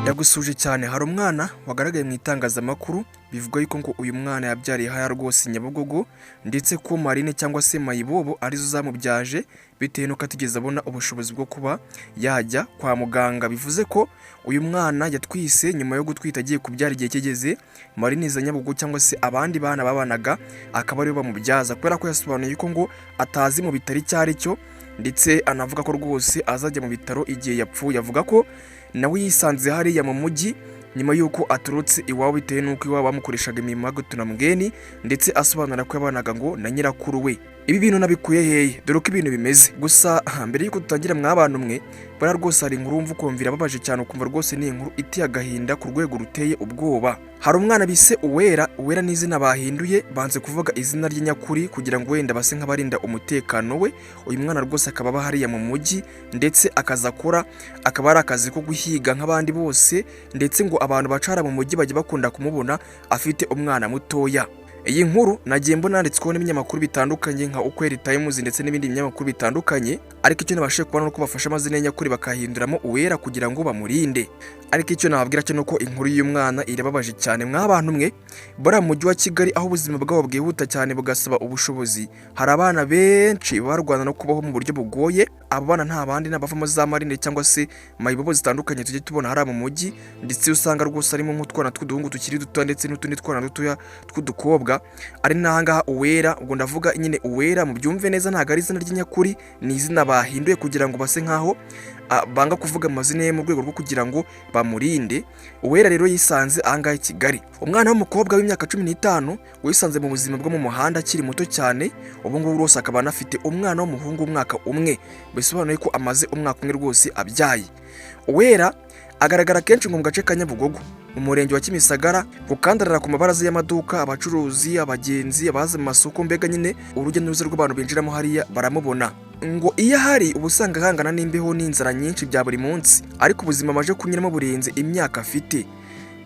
Yagusuje cyane. Hari umwana wagaragaye mu itangazamakuru bivuga yuko ngo uyu mwana yabyariye haya rwose Nyabugogo, ndetse ko Marine cyangwa se Mayibobo arizo zamubyaje bitewe nuko atigeze abona ubushobozi bwo kuba yajya kwa muganga. Bivuze ko uyu mwana yatwise nyuma yo gutwita agiye kubyara igihe kigeze Marine za Nyabugogo cyangwa se abandi bana babanaga akaba aribo bamubyaza, kubera ko yasobanuye yuko ngo atazi mu bitaro icyo ari cyo, ndetse anavuga ko rwose azajya mu bitaro igihe yapfuye. Avuga ko nawe yisanze hariya mu mujyi nyuma y'uko aturutse iwabo bitewe n'uko iwabo bamukoreshaga imirimo y'agatunamugeni, ndetse asobanura ko yabanaga ngo na nyirakuru we. Ibi bintu nabikuye hehe? Dore uko ibintu bimeze. Gusa mbere y'uko dutangira mw'abantu mwe, bara rwose hari inkuru wumva ukumvira ababaje cyane, ukumva rwose ni inkuru iteye agahinda ku rwego ruteye ubwoba. Hari umwana bise Uwera n'izina bahinduye, banze kuvuga izina ry'inyakuri kugira ngo wenda base nk'abarinda umutekano we. Uyu mwana rwose akaba aba hariya mu mujyi, ndetse akaza akora akaba ari akazi ko guhiga nk'abandi bose, ndetse ngo abantu bacara mu mujyi bajya bakunda kumubona afite umwana mutoya. Iyi nkuru nagiye mbona yanditsweho n'ibinyamakuru bitandukanye nka Ukweli Times ndetse n'ibindi binyamakuru bitandukanye, ariko icyo nabashije kubona nuko bafashe amazina y'anyakuri bakahinduramo Uwera kugira ngo bamurinde. Ariko icyo nababwira cyo nuko inkuru y'uyu mwana irababaje cyane. Mw'abantu mwe, bora mu mujyi wa Kigali aho ubuzima bwabo bwihuta cyane bugasaba ubushobozi, hari abana benshi barwana no kubaho mu buryo bugoye. Abo bana nta bandi n'abavamo za Marine cyangwa se Mayibobo zitandukanye tujye tubona hari mu mujyi, ndetse usanga rwose harimo nk'utwana tw'uduhungu tukiri duto ndetse n'utundi twana dutoya tw'udukobwa. Ari n'ahangaha Uwera, ubwo ndavuga nyine Uwera mu byumve neza ntabwo ari izina ry'inyakuri, ni izina bahinduye kugira ngo base nkaho banga kuvuga amazina ye mu rwego rwo kugira ngo bamurinde. Uwera rero yisanze ahangaha i Kigali, umwana w'umukobwa w'imyaka 15 wisanze mu buzima bwo mu muhanda akiri muto cyane. Ubu ngubu rwose akaba anafite umwana w'umuhungu w'umwaka umwe, bisobanuye ko amaze umwaka umwe rwose abyaye. Uwera agaragara kenshi mu gace ka Nyabugogo mu murenge wa Kimisagara, gukandarira ku mabaraza y'amaduka, abacuruzi, abagenzi, abaza mu masoko, mbega nyine urujya n'uruza rw'abantu binjiramo hariya baramubona. Ngo iyo hari ubusanga hangana n'imbeho n'inzara nyinshi bya buri munsi, ariko ubuzima amaje kunyuramo burenze imyaka afite.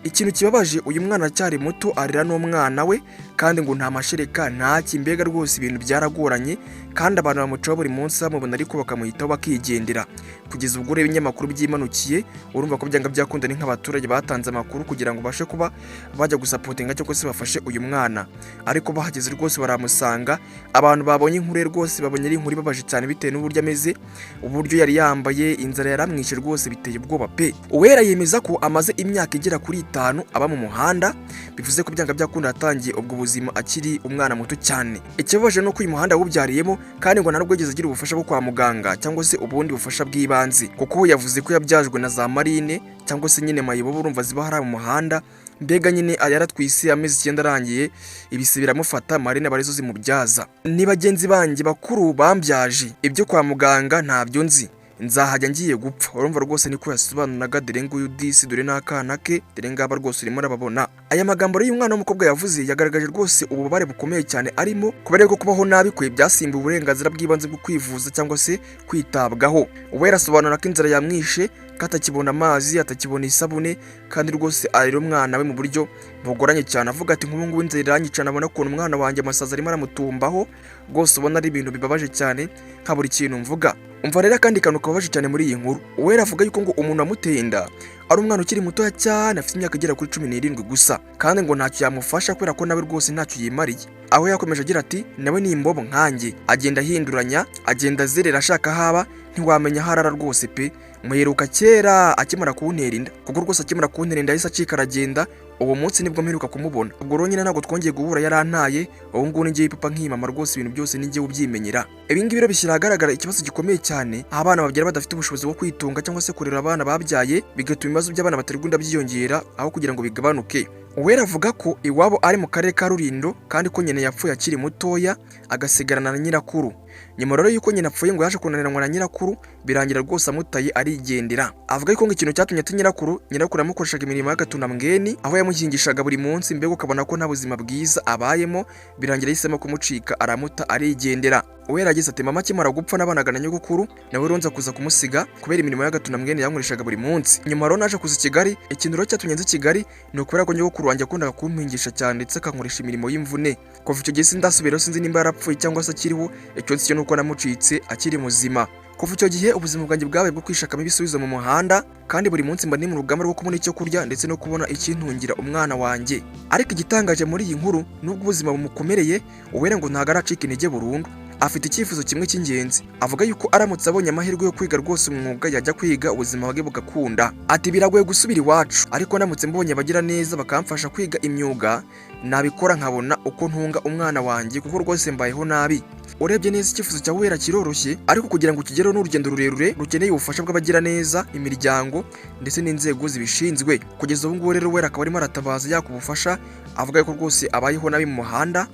Ikintu kibabaje, uyu mwana cyari muto arira n'umwana we, kandi ngo nta mashereka ntaki, mbega rwose ibintu byaragoranye, kandi abantu bamucaho buri munsi bamubona ariko bakamuhitaho bakigendera. Kugeza ubwo reba ibinyamakuru byimanukiye, urumva ko byanga byakunda ni nk'abaturage batanze amakuru kugira ngo bashe kuba bajya gusapotinga cyangwa se bafashe uyu mwana, ariko bahageze rwose baramusanga. Abantu babonye inkuru rwose babonye ari inkuru ibabaje cyane bitewe n'uburyo ameze, uburyo yari yambaye, inzara yaramwishe rwose biteye ubwoba pe. Uwera yemeza ko amaze imyaka igera kuri 5 aba mu muhanda, bivuze ko byanga byakunda yatangiye ubwo buzima akiri umwana muto cyane. Ikibabaje no ko uyu muhanda wubyariyemo, kandi ngo narwo yigeze agira ubufasha bwo kwa muganga cyangwa se ubundi bufasha bw'ibanze, kuko yavuze ko yabyajwe na za Marine cyangwa se nyine Mayibobo urumva ziba hari mu muhanda. Mbega nyine yaratwise amezi 9 arangiye, ibise biramufata, Marine abarizo zimubyaza. Ni bagenzi banjye bakuru bambyaje, ibyo kwa muganga ntabyo nzi, nzahajya ngiye gupfa. Urumva rwose niko yasobanuraga. Dore nguyu disi, dore n'akana ke, dore ngaba rwose urimo urababona. Aya magambo rero y'umwana w'umukobwa yavuze yagaragaje rwose ububabare bukomeye cyane arimo, kubera ko kubaho nabi kwe byasimbuye uburenganzira bw'ibanze bwo kwivuza cyangwa se kwitabwaho. Uwera asobanura ko inzara yamwishe, ko atakibona amazi, atakibona isabune, kandi rwose arira umwana we mu buryo bugoranye cyane. Avuga ati nk'ubu ngubu inzara iranyica, nabona ukuntu umwana wanjye amasazi arimo aramutumbaho, rwose ubona ari ibintu bibabaje cyane nka buri kintu mvuga. Umva rero kandi kantu kababaje cyane muri iyi nkuru. Uwera avuga yuko ngo umuntu amuteye inda ari umwana ukiri muto cyane, afite imyaka igera kuri 17 gusa, kandi ngo ntacyo yamufasha kubera ko nawe rwose ntacyo yimariye. Aho yakomeje agira ati nawe ni imbobo nkanjye, agenda ahinduranya, agenda azerera ashaka haba, ntiwamenya harara rwose pe. Muheruka kera akimara kuntera inda, kuko rwose akimara kuntera inda yahise acika aragenda. Uwo munsi nibwo mperuka kumubona, ubwo rero nyine ntabwo twongeye guhura, yarantaye. Ubu ngubu ni ngiye papa nk'imama rwose, ibintu byose ni ngiye ubyimenyera. Ibi ngibi rero bishyira ahagaragara ikibazo gikomeye cyane, aho abana babyara badafite ubushobozi bwo kwitunga cyangwa se kurera abana babyaye, bigatuma ibibazo by'abana baterwa inda byiyongera aho kugira ngo bigabanuke. Uwera avuga ko iwabo ari mu karere ka Rulindo, kandi ko nyine yapfuye akiri mutoya agasigarana na nyirakuru. Nyuma rero yuko nyina apfuye ngo yaje kunaniranwa na nyirakuru, birangira rwose amutaye arigendera. Avuga ko ngo ikintu cyatumye ati nyirakuru yamukoreshaga imirimo y'agatunamugeni, aho yamuhingishaga buri munsi, mbega ukabona ko nta buzima bwiza abayemo, birangira yahisemo kumucika aramuta arigendera. Uwera yagize ati mama akimara gupfa nabanaga na nyogokuru, nawe ronza kuza kumusiga kubera imirimo y'agatunamugeni yankoreshaga buri munsi. Nyuma rero naje kuza i Kigali, ikintu rero cyatumye nzi Kigali ni ukubera ko nyogokuru wanjye akundaga kumpingisha cyane, ndetse akankoresha imirimo y'imvune. Kuva icyo gihe sindasubira, sinzi nimba yarapfuye cyangwa se akiriho, icyo nzi cyo nuko namucitse akiri muzima. Kuva icyo gihe ubuzima bwanjye bwabaye bwo kwishakamo ibisubizo mu muhanda, kandi buri munsi mba ndi mu rugamba rwo kubona icyo kurya ndetse no kubona ikintungira umwana wanjye. Ariko igitangaje muri iyi nkuru, nubwo ubuzima bumukomereye, Uwera ngo ntago aracika intege burundu. Afite icyifuzo kimwe cy'ingenzi, avuga yuko aramutse abonye amahirwe yo kwiga rwose umwuga yajya kwiga ubuzima bwe bugakunda. Ati biragoye gusubira iwacu, ariko namutse mbonye abagira neza bakamfasha kwiga imyuga, nabikora nkabona uko ntunga umwana wanjye kuko rwose mbayeho nabi. Urebye neza icyifuzo cya Uwera kiroroshye, ariko kugira ngo ukigereho n'urugendo rurerure rukeneye ubufasha bw'abagira neza, imiryango ndetse n'inzego zibishinzwe. Kugeza ubu ngubu rero Uwera akaba arimo aratabaza yaka ubufasha, avuga ko rwose abayeho nabi mu muhanda,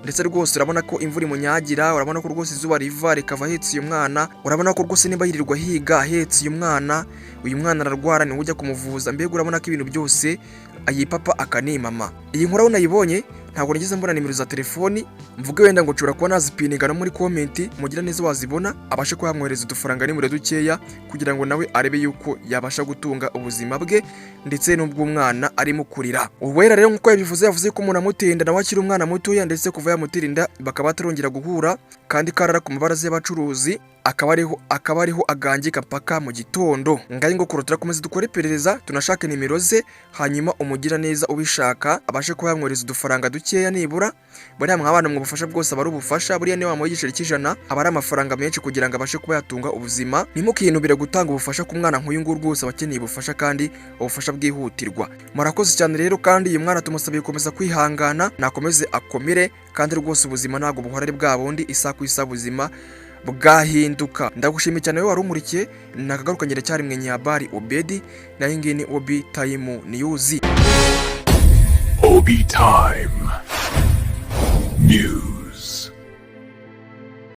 ndetse rwose urabona ko imvura imunyagira, urabona ko rwose izuba riva rikava ahetse uyu mwana, urabona ko rwose niba yirirwa higa ahetse uyu mwana ararwara niwe ujya kumuvuza, mbega urabona ko ibintu byose ayipapa akanimama. Iyi nkuru unayibonye ntabwo nigeze mbona nimero za telefoni, mvuge wenda ngo nshobora kuba nazipininga no muri komenti, mugira neza wazibona abashe kuba yamwohereza udufaranga nimero dukeya kugira ngo nawe arebe yuko yabasha gutunga ubuzima bwe ndetse n'ubw'umwana arimo kurira. Uwera rero nk'uko yabivuze, yavuze ko umuntu amutenda nawe akiri umwana mutoya, ndetse kuva yamutirinda bakaba batarongera guhura, kandi karara ku mabaraza y'abacuruzi akaba ariho agangika paka mu gitondo. Ngaye ngo kurotera komeza dukore iperereza, tunashake nimero ze, hanyuma umugira neza ubishaka abashe kuba yamwohereza udufaranga dukeya nibura. Buriya mwabana mu bufasha bwose aba ari ubufasha, buriya niyo wamuha igiceri cy'ijana aba ari amafaranga menshi kugira ngo abashe kuba yatunga ubuzima. Ntimukinubire gutanga ubufasha ku mwana nk'uyu nguyu, rwose abakeneye ubufasha kandi ubufasha bwihutirwa. Murakoze cyane rero, kandi uyu mwana tumusabiye gukomeza kwihangana, nakomeze akomere, kandi rwose ubuzima ntabwo buhora ari bwa bundi, isa ku isa ubuzima bwahinduka. Ndagushimiye cyane wowe wari umurikiye, nakagaruka ngere cyari mwenye habari Obedi, na iyi ngiyi ni Obi Time News. Obi Time News.